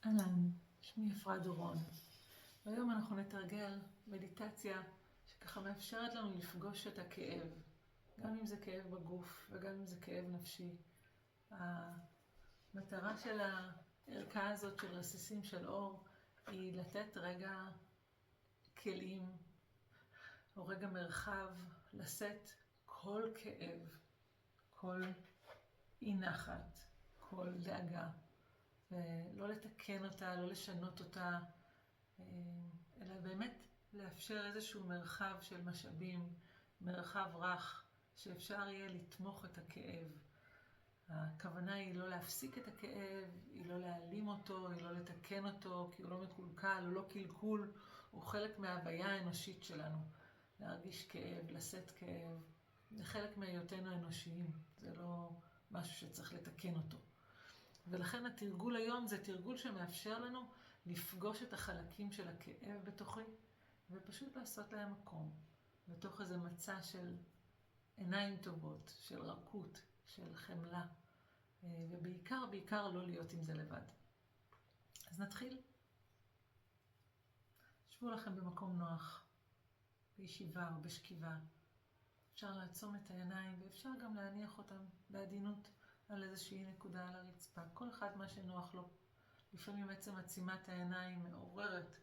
אהלן, שמי אפרת דורון. והיום אנחנו נתרגל מדיטציה שככה מאפשרת לנו לפגוש את הכאב, גם אם זה כאב בגוף וגם אם זה כאב נפשי. המטרה של הערכה הזאת של רסיסים של אור היא לתת רגע כלים או רגע מרחב לשאת כל כאב, כל אי נחת, כל דאגה. ולא לתקן אותה, לא לשנות אותה, אלא באמת לאפשר איזשהו מרחב של משאבים, מרחב רך, שאפשר יהיה לתמוך את הכאב. הכוונה היא לא להפסיק את הכאב, היא לא להעלים אותו, היא לא לתקן אותו, כי הוא לא מקולקל, הוא לא קלקול, הוא חלק מההוויה האנושית שלנו. להרגיש כאב, לשאת כאב, זה חלק מהיותנו אנושיים, זה לא משהו שצריך לתקן אותו. ולכן התרגול היום זה תרגול שמאפשר לנו לפגוש את החלקים של הכאב בתוכי, ופשוט לעשות להם מקום, בתוך איזה מצע של עיניים טובות, של רכות, של חמלה, ובעיקר לא להיות עם זה לבד. אז נתחיל. שבו לכם במקום נוח, בישיבה או בשכיבה. אפשר לעצום את העיניים ואפשר גם להניח אותם בעדינות על איזושהי נקודה על הרצפה. כל אחד מה שנוח לו. לפעמים עצם עצימת העיניים מעוררת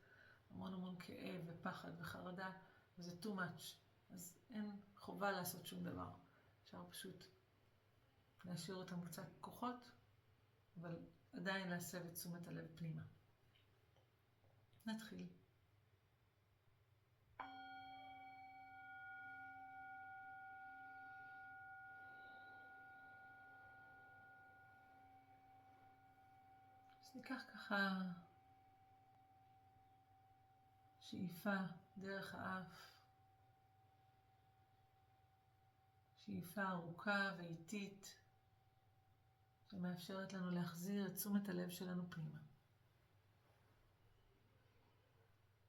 המון כאב ופחד וחרדה, וזה too much. אז אין חובה לעשות שום דבר. אפשר פשוט להשאיר אותם קצת כוחות, אבל עדיין להסב את תשומת הלב פנימה. נתחיל. אז ניקח ככה שאיפה דרך האף, שאיפה ארוכה ואיטית, שמאפשרת לנו להחזיר את תשומת הלב שלנו פנימה.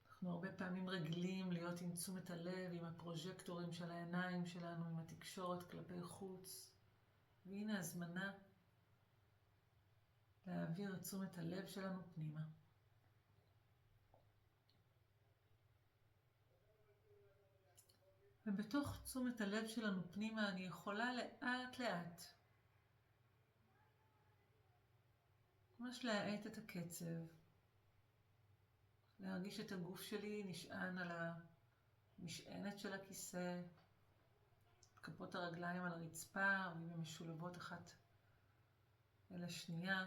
אנחנו הרבה פעמים רגילים להיות עם תשומת הלב, עם הפרוז'קטורים של העיניים שלנו, עם התקשורת כלפי חוץ, והנה הזמנה להעביר את תשומת הלב שלנו פנימה. ובתוך תשומת הלב שלנו פנימה אני יכולה לאט ממש להאט את הקצב, להרגיש את הגוף שלי נשען על המשענת של הכיסא, כפות הרגליים על הרצפה, והן משולבות אחת אל השנייה.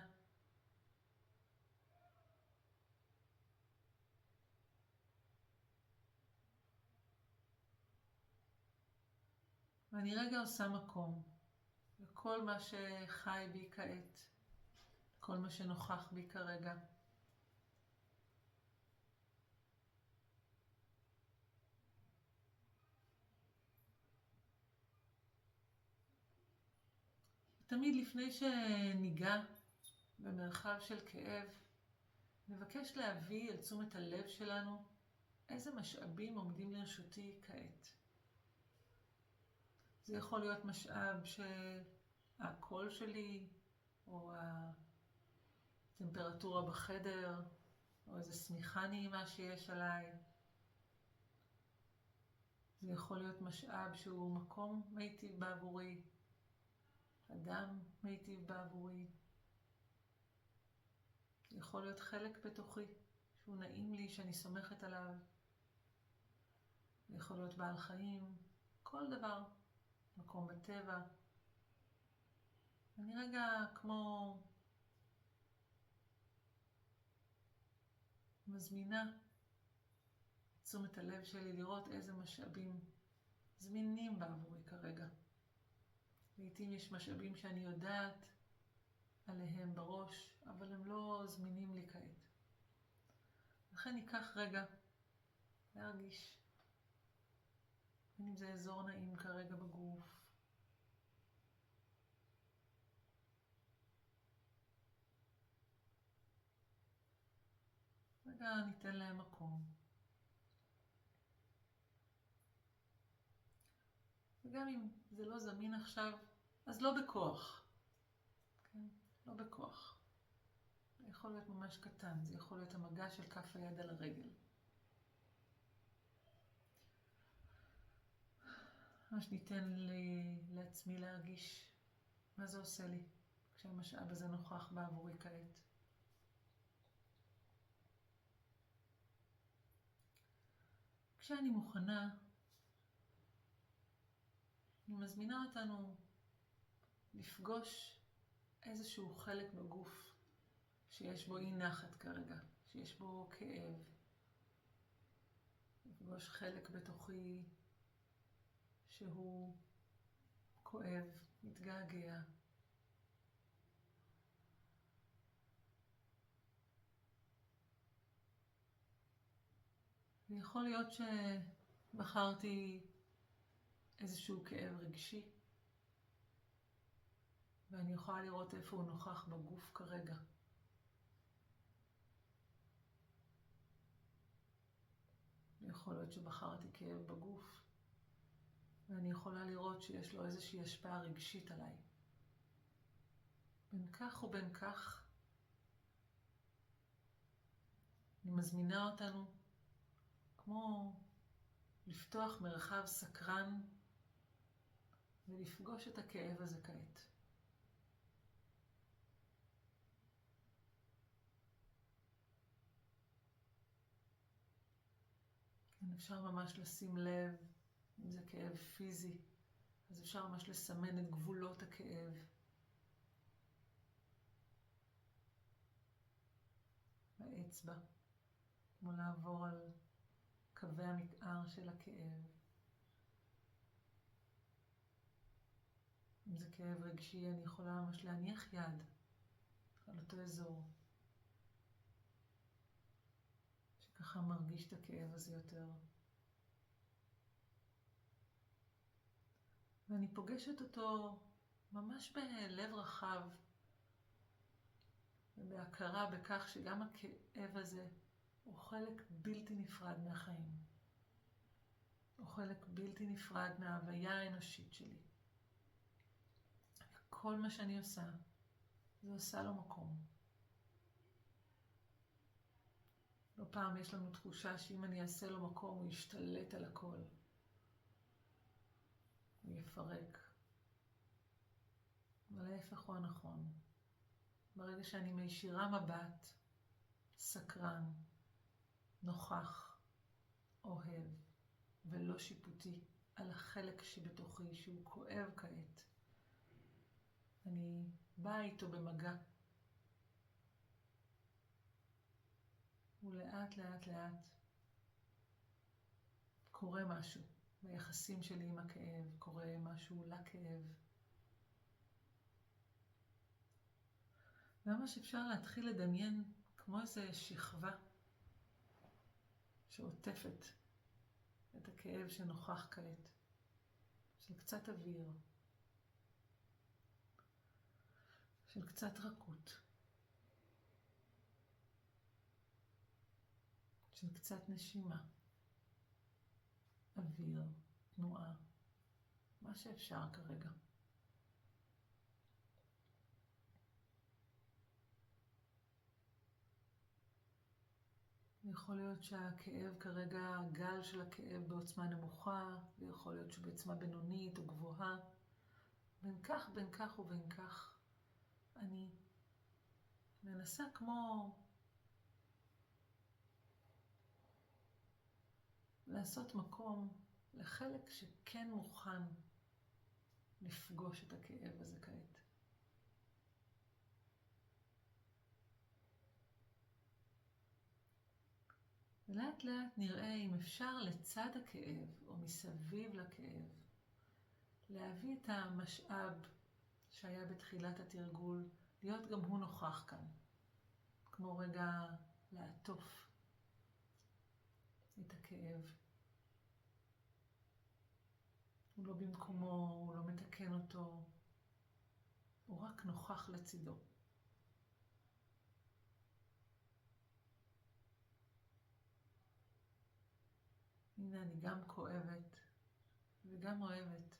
ואני רגע עושה מקום לכל מה שחי בי כעת, כל מה שנוכח בי כרגע. תמיד לפני שניגע במרחב של כאב, נבקש להביא אל תשומת הלב שלנו איזה משאבים עומדים לרשותי כעת. זה יכול להיות משאב שהקול שלי, או הטמפרטורה בחדר, או איזו שמיכה נעימה שיש עליי. זה יכול להיות משאב שהוא מקום מיטיב בעבורי, אדם מיטיב בעבורי. זה יכול להיות חלק בתוכי שהוא נעים לי, שאני סומכת עליו. זה יכול להיות בעל חיים, כל דבר, מקום בטבע. אני רגע כמו מזמינה את תשומת הלב שלי לראות איזה משאבים זמינים בעבורי כרגע. לעתים יש משאבים שאני יודעת עליהם בראש, אבל הם לא זמינים לי כעת. לכן ניקח רגע להרגיש, בין אם זה אזור נעים כרגע בגוף, רגע ניתן להם מקום. וגם אם זה לא זמין עכשיו, אז לא בכוח. כן? לא בכוח. יכול להיות ממש קטן, זה יכול להיות המגע של כף היד על הרגל. ממש ניתן לעצמי להרגיש מה זה עושה לי כשהמשאב הזה נוכח בעבורי כעת. כשאני מוכנה, אני מזמינה אותנו לפגוש איזשהו חלק בגוף שיש בו אי נחת כרגע, שיש בו כאב. לפגוש חלק בתוכי שהוא כואב, מתגעגע. ויכול להיות שבחרתי איזשהו כאב רגשי, ואני יכולה לראות איפה הוא נוכח בגוף כרגע. יכול להיות שבחרתי כאב בגוף, ואני יכולה לראות שיש לו איזושהי השפעה רגשית עליי. בין כך ובין כך, אני מזמינה אותנו כמו לפתוח מרחב סקרן ולפגוש את הכאב הזה כעת. אפשר ממש לשים לב, אם זה כאב פיזי, אז אפשר ממש לסמן את גבולות הכאב. באצבע, כמו לעבור על קווי המתאר של הכאב. אם זה כאב רגשי, אני יכולה ממש להניח יד על אותו אזור, שככה מרגיש את הכאב הזה יותר. ואני פוגשת אותו ממש בלב רחב, ובהכרה בכך שגם הכאב הזה הוא חלק בלתי נפרד מהחיים. הוא חלק בלתי נפרד מההוויה האנושית שלי. כל מה שאני עושה, זה עושה לו מקום. לא פעם יש לנו תחושה שאם אני אעשה לו מקום, הוא ישתלט על הכל. הוא יפרק. אבל ההפך הוא הנכון. ברגע שאני מישירה מבט, סקרן, נוכח, אוהב, ולא שיפוטי, על החלק שבתוכי שהוא כואב כעת, אני באה איתו במגע. ולאט לאט לאט קורה משהו ביחסים שלי עם הכאב, קורה משהו לכאב. ממש אפשר להתחיל לדמיין כמו איזו שכבה שעוטפת את הכאב שנוכח כעת, של קצת אוויר, של קצת רכות, של קצת נשימה, אוויר, תנועה, מה שאפשר כרגע. יכול להיות שהכאב כרגע, הגל של הכאב בעוצמה נמוכה, ויכול להיות שבעוצמה בינונית או גבוהה. בין כך ובין כך, אני מנסה כמו לעשות מקום לחלק שכן מוכן לפגוש את הכאב הזה כעת. ולאט לאט נראה אם אפשר לצד הכאב או מסביב לכאב להביא את המשאב שהיה בתחילת התרגול, להיות גם הוא נוכח כאן. כמו רגע לעטוף את הכאב. הוא לא במקומו, הוא לא מתקן אותו, הוא רק נוכח לצידו. הנה אני גם כואבת וגם אוהבת.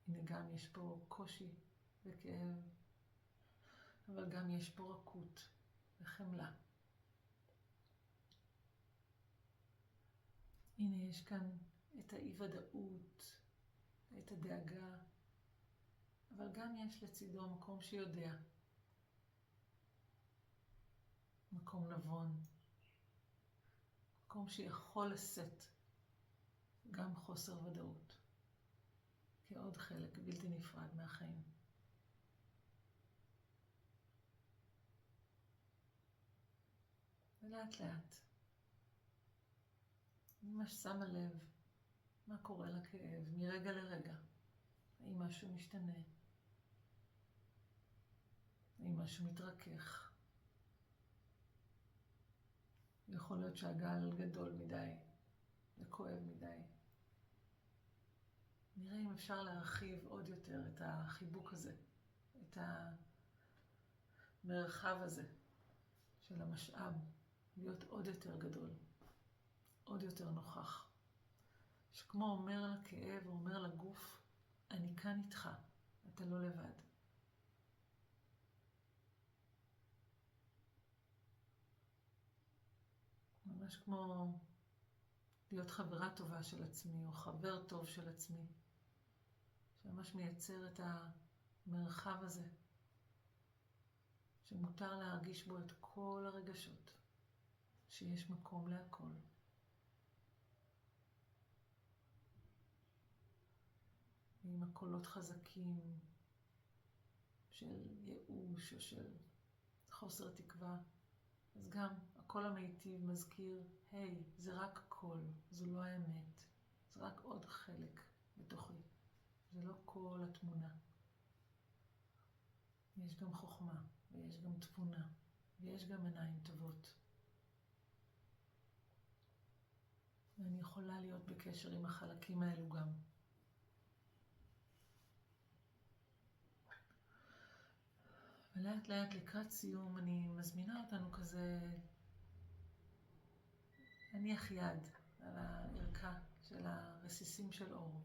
הנה גם יש פה קושי וכאב, אבל גם יש בו רכות וחמלה. הנה יש כאן את האי-ודאות, את הדאגה, אבל גם יש לצידו מקום שיודע. מקום נבון. מקום שיכול לשאת גם חוסר ודאות. כעוד חלק בלתי נפרד מהחיים. ולאט לאט, ממש שמה לב מה קורה לכאב מרגע לרגע. האם משהו משתנה? האם משהו מתרכך? יכול להיות שהגל גדול מדי וכואב מדי. נראה אם אפשר להרחיב עוד יותר את החיבוק הזה, את המרחב הזה של המשאב, להיות עוד יותר גדול, עוד יותר נוכח. שכמו אומר לכאב, אומר לגוף, אני כאן איתך, אתה לא לבד. ממש כמו להיות חברה טובה של עצמי, או חבר טוב של עצמי, שממש מייצר את המרחב הזה, שמותר להרגיש בו את כל הרגשות, שיש מקום להכל. עם הקולות חזקים של ייאוש או של חוסר תקווה, אז גם הקול המיטיב מזכיר, היי, זה רק קול, זו לא האמת, זה רק עוד חלק בתוכי, זה לא כל התמונה. יש גם חוכמה, ויש גם תבונה, ויש גם עיניים טובות. ואני יכולה להיות בקשר עם החלקים האלו גם. ולאט לאט לקראת סיום אני מזמינה אותנו כזה להניח יד על הערכה של הרסיסים של אור.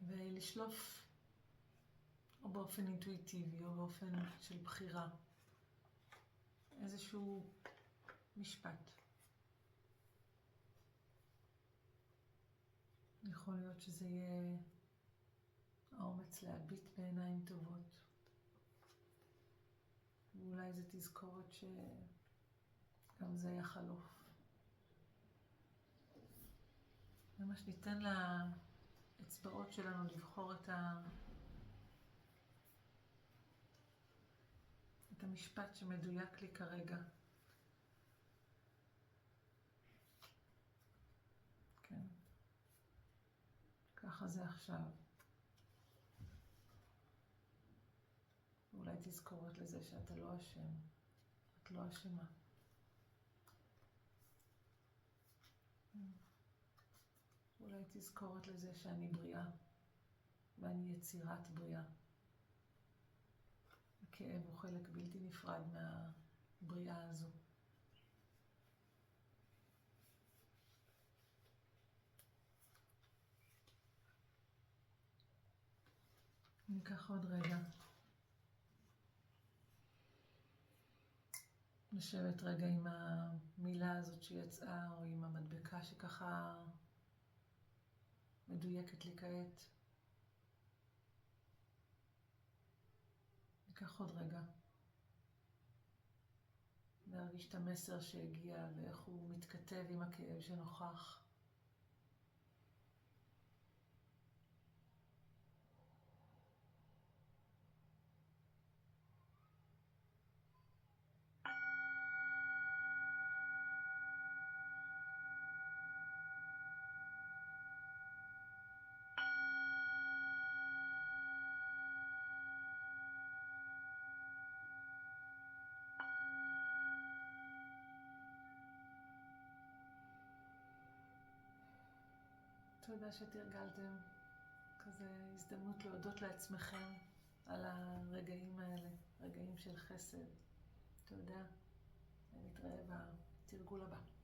ולשלוף או באופן אינטואיטיבי או באופן של בחירה איזשהו משפט. יכול להיות שזה יהיה האומץ להביט בעיניים טובות. ואולי זה תזכורת שגם זה יחלוף. ממש ניתן לאצבעות שלנו לבחור את המשפט שמדויק לי כרגע. כן. ככה זה עכשיו. אולי תזכורת לזה שאתה לא אשם, את לא אשמה. אולי תזכורת לזה שאני בריאה, ואני יצירת בריאה. הכאב הוא חלק בלתי נפרד מהבריאה הזו. ניקח עוד רגע. לשבת רגע עם המילה הזאת שיצאה, או עם המדבקה שככה מדויקת לי כעת. ניקח עוד רגע. להרגיש את המסר שהגיע ואיך הוא מתכתב עם הכאב שנוכח. תודה שתרגלתם. כזה הזדמנות להודות לעצמכם על הרגעים האלה, רגעים של חסד. תודה, ונתראה בתרגול הבא.